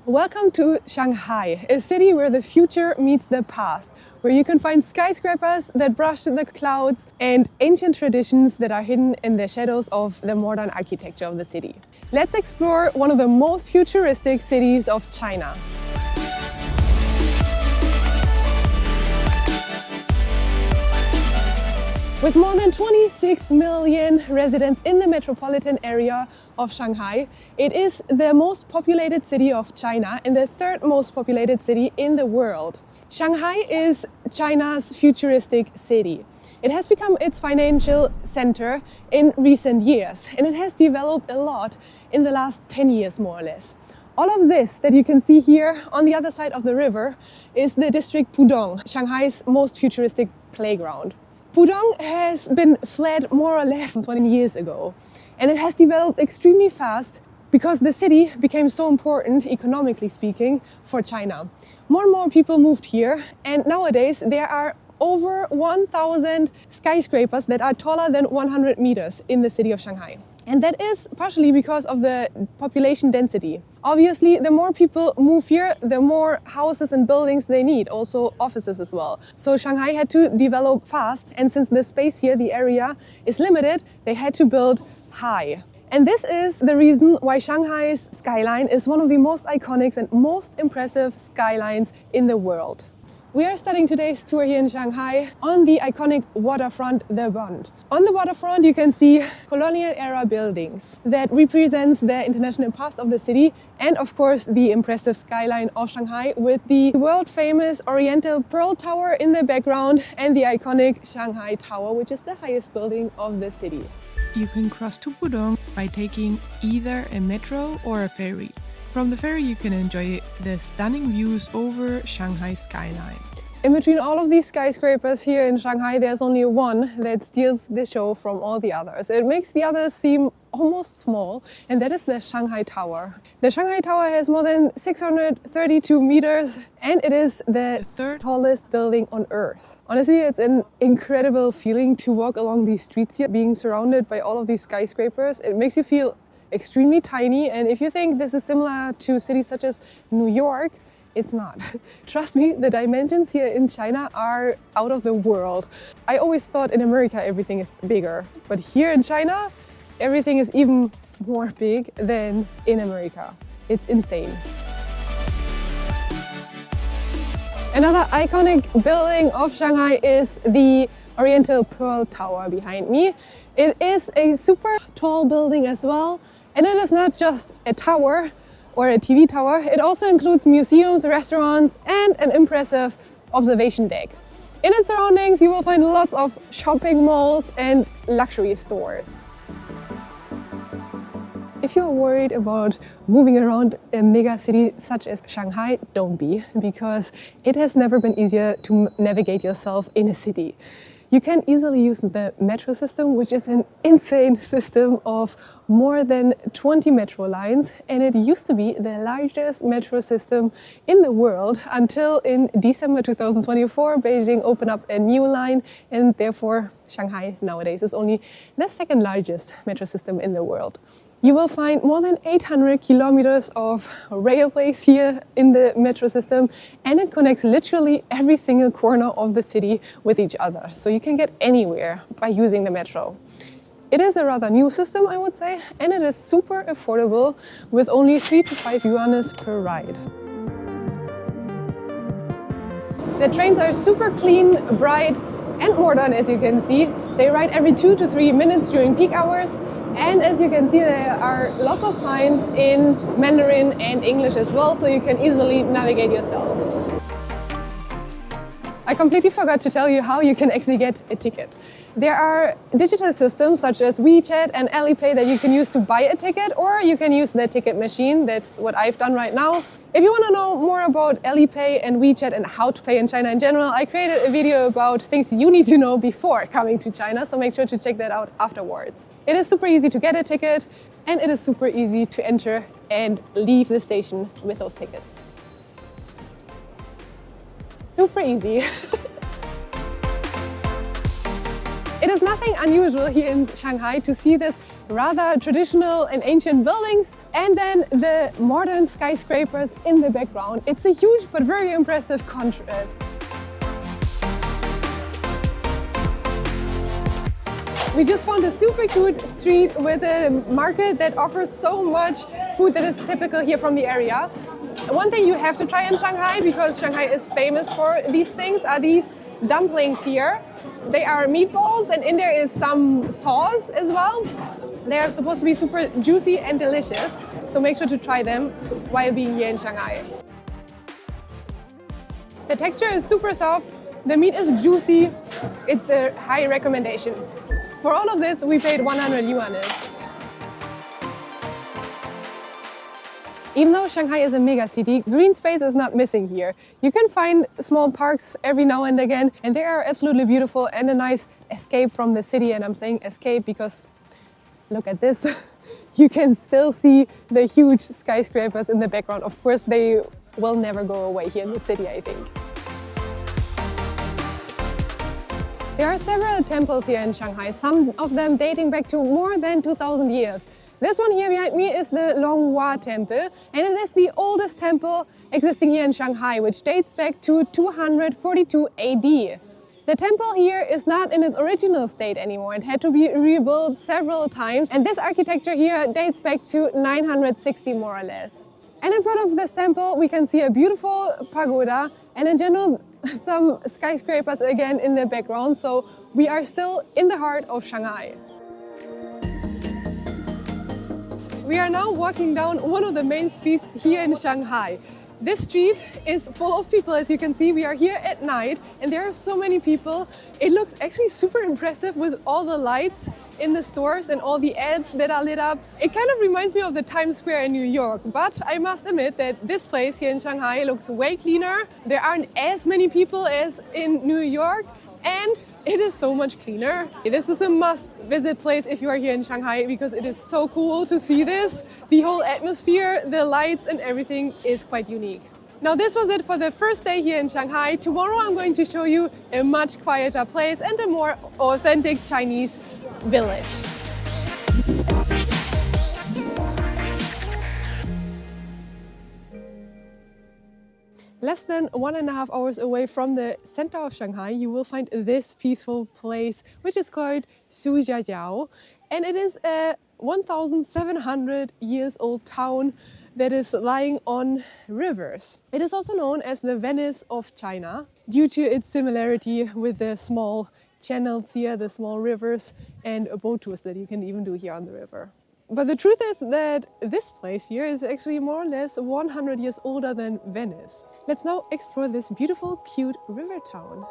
Welcome to Shanghai, a city where the future meets the past, where you can find skyscrapers that brush the clouds and ancient traditions that are hidden in the shadows of the modern architecture of the city. Let's explore one of the most futuristic cities of China. With more than 26 million residents in the metropolitan area of Shanghai, it is the most populated city of China and the third most populated city in the world. Shanghai is China's futuristic city. It has become its financial center in recent years, and it has developed a lot in the last 10 years, more or less. All of this that you can see here on the other side of the river is the district Pudong, Shanghai's most futuristic playground. Pudong has been fled more or less 20 years ago, and it has developed extremely fast because the city became so important, economically speaking, for China. More and more people moved here, and nowadays there are over 1,000 skyscrapers that are taller than 100 meters in the city of Shanghai. And that is partially because of the population density. Obviously, the more people move here, the more houses and buildings they need, also offices as well. So Shanghai had to develop fast, and since the space here, the area, is limited, they had to build high. And this is the reason why Shanghai's skyline is one of the most iconic and most impressive skylines in the world. We are starting today's tour here in Shanghai on the iconic waterfront, the Bund. On the waterfront you can see colonial-era buildings that represents the international past of the city, and of course the impressive skyline of Shanghai with the world-famous Oriental Pearl Tower in the background and the iconic Shanghai Tower, which is the highest building of the city. You can cross to Pudong by taking either a metro or a ferry. From the ferry you can enjoy the stunning views over Shanghai skyline. In between all of these skyscrapers here in Shanghai, there's only one that steals the show from all the others. It makes the others seem almost small, and that is the Shanghai Tower. The Shanghai Tower has more than 632 meters, and it is the third tallest building on Earth. Honestly, it's an incredible feeling to walk along these streets here, being surrounded by all of these skyscrapers. It makes you feel extremely tiny, and if you think this is similar to cities such as New York, it's not. Trust me, the dimensions here in China are out of the world. I always thought in America everything is bigger, but here in China everything is even more big than in America. It's insane. Another iconic building of Shanghai is the Oriental Pearl Tower behind me. It is a super tall building as well. And it is not just a tower or a TV tower, it also includes museums, restaurants, and an impressive observation deck. In its surroundings, you will find lots of shopping malls and luxury stores. If you're worried about moving around a megacity such as Shanghai, don't be, because it has never been easier to navigate yourself in a city. You can easily use the metro system, which is an insane system of more than 20 metro lines, and it used to be the largest metro system in the world until in December 2024, Beijing opened up a new line, and therefore Shanghai nowadays is only the second largest metro system in the world. You will find more than 800 kilometers of railways here in the metro system, and it connects literally every single corner of the city with each other. So you can get anywhere by using the metro. It is a rather new system, I would say, and it is super affordable with only 3 to 5 yuan per ride. The trains are super clean, bright, and modern, as you can see. They ride every 2 to 3 minutes during peak hours. And as you can see, there are lots of signs in Mandarin and English as well, so you can easily navigate yourself. I completely forgot to tell you how you can actually get a ticket. There are digital systems such as WeChat and Alipay that you can use to buy a ticket, or you can use the ticket machine. That's what I've done right now. If you want to know more about Alipay and WeChat and how to pay in China in general, I created a video about things you need to know before coming to China, so make sure to check that out afterwards. It is super easy to get a ticket, and it is super easy to enter and leave the station with those tickets. Super easy. It is nothing unusual here in Shanghai to see this rather traditional and ancient buildings, and then the modern skyscrapers in the background. It's a huge but very impressive contrast. We just found a super cute street with a market that offers so much food that is typical here from the area. One thing you have to try in Shanghai, because Shanghai is famous for these things, are these dumplings here. They are meatballs and in there is some sauce as well. They are supposed to be super juicy and delicious, so make sure to try them while being here in Shanghai. The texture is super soft, the meat is juicy, it's a high recommendation. For all of this, we paid 100 yuan. Even though Shanghai is a megacity, green space is not missing here. You can find small parks every now and again, and they are absolutely beautiful and a nice escape from the city. And I'm saying escape because look at this. You can still see the huge skyscrapers in the background. Of course, they will never go away here in the city, I think. There are several temples here in Shanghai, some of them dating back to more than 2,000 years. This one here behind me is the Longhua Temple, and it is the oldest temple existing here in Shanghai, which dates back to 242 AD. The temple here is not in its original state anymore. It had to be rebuilt several times, and this architecture here dates back to 960 more or less. And in front of this temple we can see a beautiful pagoda and in general some skyscrapers again in the background, so we are still in the heart of Shanghai. We are now walking down one of the main streets here in Shanghai. This street is full of people, as you can see. We are here at night and there are so many people. It looks actually super impressive with all the lights in the stores and all the ads that are lit up. It kind of reminds me of the Times Square in New York, but I must admit that this place here in Shanghai looks way cleaner. There aren't as many people as in New York, and it is so much cleaner. This is a must-visit place if you are here in Shanghai because it is so cool to see this. The whole atmosphere, the lights and everything is quite unique. Now this was it for the first day here in Shanghai. Tomorrow I'm going to show you a much quieter place and a more authentic Chinese village. Less than 1.5 hours away from the center of Shanghai, you will find this peaceful place, which is called Zhujiajiao. And it is a 1,700 years old town that is lying on rivers. It is also known as the Venice of China due to its similarity with the small channels here, the small rivers, and boat tours that you can even do here on the river. But the truth is that this place here is actually more or less 100 years older than Venice. Let's now explore this beautiful, cute river town.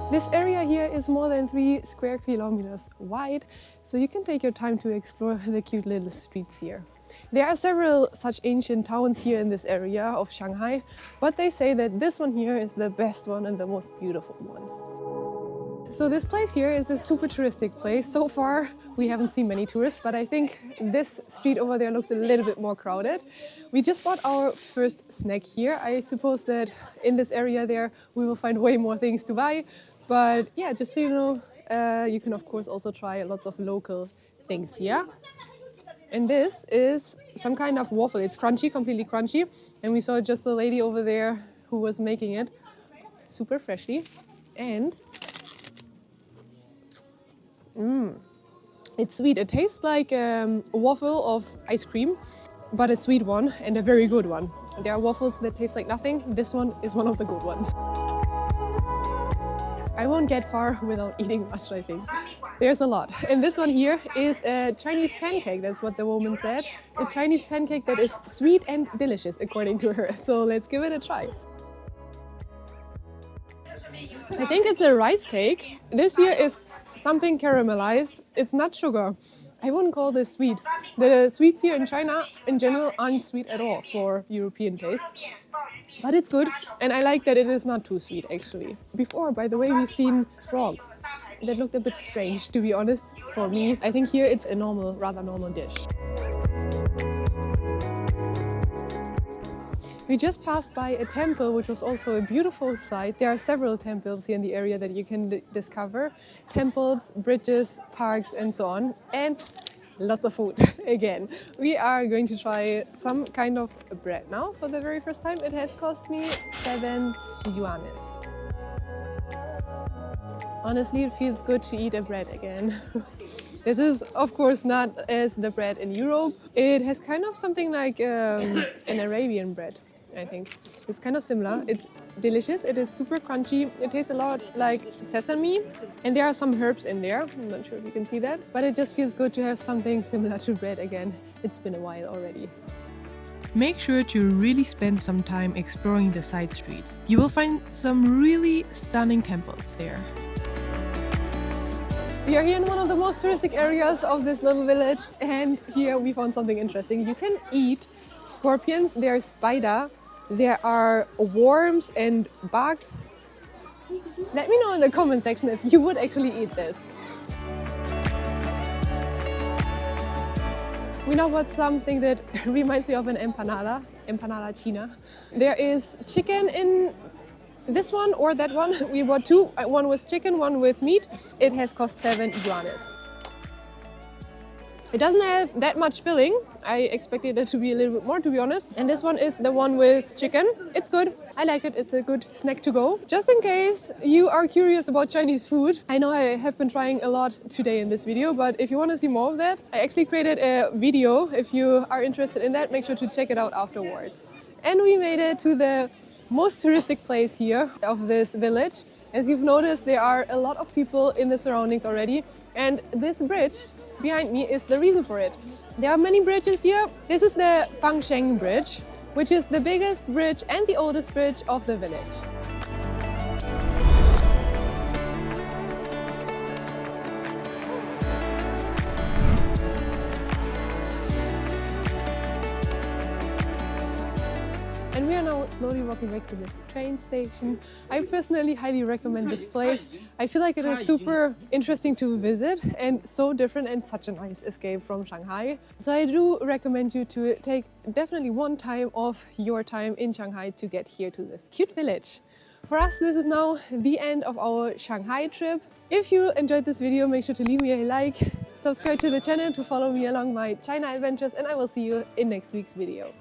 This area here is more than 3 square kilometers wide, so you can take your time to explore the cute little streets here. There are several such ancient towns here in this area of Shanghai, but they say that this one here is the best one and the most beautiful one. So this place here is a super touristic place. So far we haven't seen many tourists, but I think this street over there looks a little bit more crowded. We just bought our first snack here. I suppose that in this area there we will find way more things to buy. But yeah, just so you know, you can of course also try lots of local things here. And this is some kind of waffle. It's crunchy, completely crunchy. And we saw just a lady over there who was making it super freshly. And it's sweet. It tastes like a waffle of ice cream, but a sweet one and a very good one. There are waffles that taste like nothing. This one is one of the good ones. I won't get far without eating much, I think. There's a lot. And this one here is a Chinese pancake. That's what the woman said. A Chinese pancake that is sweet and delicious, according to her. So let's give it a try. I think it's a rice cake. This here is something caramelized. It's not sugar. I wouldn't call this sweet. The sweets here in China in general aren't sweet at all for European taste. But it's good, and I like that it is not too sweet actually. Before, by the way, we've seen frog. That looked a bit strange, to be honest, for me. I think here it's a rather normal dish. We just passed by a temple, which was also a beautiful sight. There are several temples here in the area that you can discover. Temples, bridges, parks, and so on. And lots of food again. We are going to try some kind of bread now for the very first time. It has cost me 7 yuanes. Honestly, it feels good to eat a bread again. This is, of course, not as the bread in Europe. It has kind of something like an Arabian bread, I think. It's kind of similar. It's delicious. It is super crunchy. It tastes a lot like sesame. And there are some herbs in there. I'm not sure if you can see that. But it just feels good to have something similar to bread again. It's been a while already. Make sure to really spend some time exploring the side streets. You will find some really stunning temples there. We are here in one of the most touristic areas of this little village, and here we found something interesting. You can eat scorpions, there's spider, there are worms and bugs. Let me know in the comment section if you would actually eat this. We now got something that reminds me of an empanada China. There is chicken in this one or that one. We bought two, one with chicken, one with meat. It has cost 7 yuanes. It doesn't have that much filling. I expected it to be a little bit more, to be honest. And this one is the one with chicken. It's good. I like it. It's a good snack to go. Just in case you are curious about Chinese food. I know I have been trying a lot today in this video, but if you want to see more of that, I actually created a video. If you are interested in that, make sure to check it out afterwards. And we made it to the most touristic place here of this village. As you've noticed, there are a lot of people in the surroundings already, and this bridge behind me is the reason for it. There are many bridges here. This is the Bangsheng Bridge, which is the biggest bridge and the oldest bridge of the village. And we are now slowly walking back to this train station. I personally highly recommend this place. I feel like it is super interesting to visit and so different and such a nice escape from Shanghai. So I do recommend you to take definitely one time of your time in Shanghai to get here to this cute village. For us, this is now the end of our Shanghai trip. If you enjoyed this video, make sure to leave me a like, subscribe to the channel to follow me along my China adventures, and I will see you in next week's video.